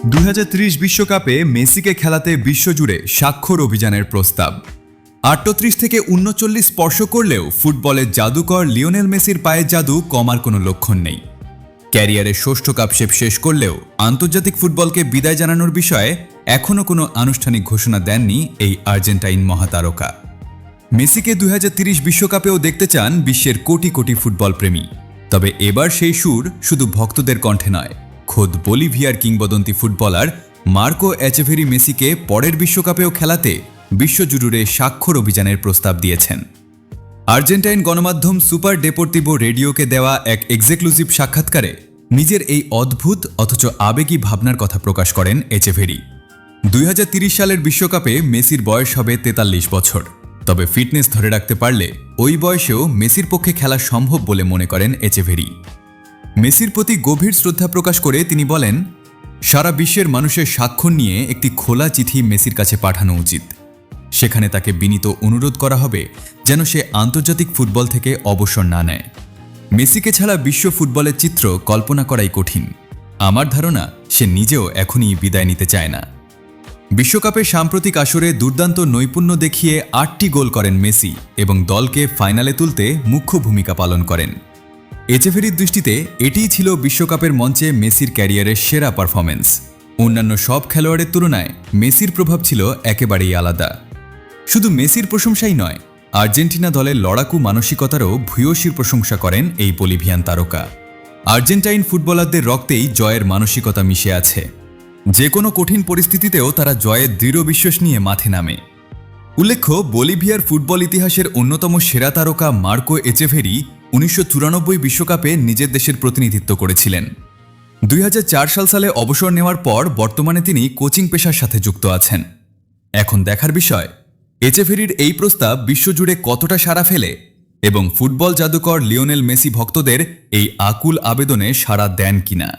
2030 বিশ্বকাপে মেসিকে খেলাতে বিশ্বজুড়ে স্বাক্ষর অভিযানের প্রস্তাব। 38 থেকে 39 স্পর্শ করলেও ফুটবলের জাদুকর লিওনেল মেসির পায়ের জাদু কমার কোনো লক্ষণ নেই। ক্যারিয়ারের ষষ্ঠ কাপ শেষ করলেও আন্তর্জাতিক ফুটবলকে বিদায় জানানোর বিষয়ে এখনও কোনো আনুষ্ঠানিক ঘোষণা দেননি এই আর্জেন্টাইন মহাতারকা। মেসিকে 2030 বিশ্বকাপেও দেখতে চান বিশ্বের কোটি কোটি ফুটবল প্রেমী। তবে এবার সেই সুর শুধু ভক্তদের কণ্ঠে নয়, খোদ বলিভিয়ার কিংবদন্তি ফুটবলার মার্কো এচেভেরি মেসিকে পরের বিশ্বকাপেও খেলাতে বিশ্বজুড়ে স্বাক্ষর অভিযানের প্রস্তাব দিয়েছেন। আর্জেন্টাইন গণমাধ্যম সুপার ডেপোর্তিভো রেডিওকে দেওয়া এক এক্সক্লুসিভ সাক্ষাৎকারে নিজের এই অদ্ভুত অথচ আবেগী ভাবনার কথা প্রকাশ করেন এচেভেরি। 2030 সালের বিশ্বকাপে মেসির বয়স হবে 43 বছর। তবে ফিটনেস ধরে রাখতে পারলে ওই বয়সেও মেসির পক্ষে খেলা সম্ভব বলে মনে করেন এচেভেরি। মেসির প্রতি গভীর শ্রদ্ধা প্রকাশ করে তিনি বলেন, সারা বিশ্বের মানুষের স্বাক্ষর নিয়ে একটি খোলা চিঠি মেসির কাছে পাঠানো উচিত। সেখানে তাকে বিনীত অনুরোধ করা হবে যেন সে আন্তর্জাতিক ফুটবল থেকে অবসর না নেয়। মেসিকে ছাড়া বিশ্ব ফুটবলের চিত্র কল্পনা করাই কঠিন। আমার ধারণা সে নিজেও এখনই বিদায় নিতে চায় না। বিশ্বকাপের সাম্প্রতিক আসরে দুর্দান্ত নৈপুণ্য দেখিয়ে 8টি গোল করেন মেসি এবং দলকে ফাইনালে তুলতে মুখ্য ভূমিকা পালন করেন। এচেভেরির দৃষ্টিতে এটিই ছিল বিশ্বকাপের মঞ্চে মেসির ক্যারিয়ারের সেরা পারফরম্যান্স। অন্যান্য সব খেলোয়াড়ের তুলনায় মেসির প্রভাব ছিল একেবারেই আলাদা। শুধু মেসির প্রশংসাই নয়, আর্জেন্টিনা দলের লড়াকু মানসিকতারও ভূয়সী প্রশংসা করেন এই বলিভিয়ান তারকা। আর্জেন্টাইন ফুটবলারদের রক্তেই জয়ের মানসিকতা মিশে আছে। যে কোনো কঠিন পরিস্থিতিতেও তারা জয়ের দৃঢ় বিশ্বাস নিয়ে মাঠে নামে। উল্লেখ্য, বলিভিয়ার ফুটবল ইতিহাসের অন্যতম সেরা তারকা মার্কো এচেভেরি 1994 বিশ্বকাপে নিজের দেশের প্রতিনিধিত্ব করেছিলেন। 2004 সালে অবসর নেওয়ার পর বর্তমানে তিনি কোচিং পেশার সাথে যুক্ত আছেন। এখন দেখার বিষয়, এচেভেরির এই প্রস্তাব বিশ্বজুড়ে কতটা সাড়া ফেলে এবং ফুটবল জাদুকর লিওনেল মেসি ভক্তদের এই আকুল আবেদনে সাড়া দেন কিনা।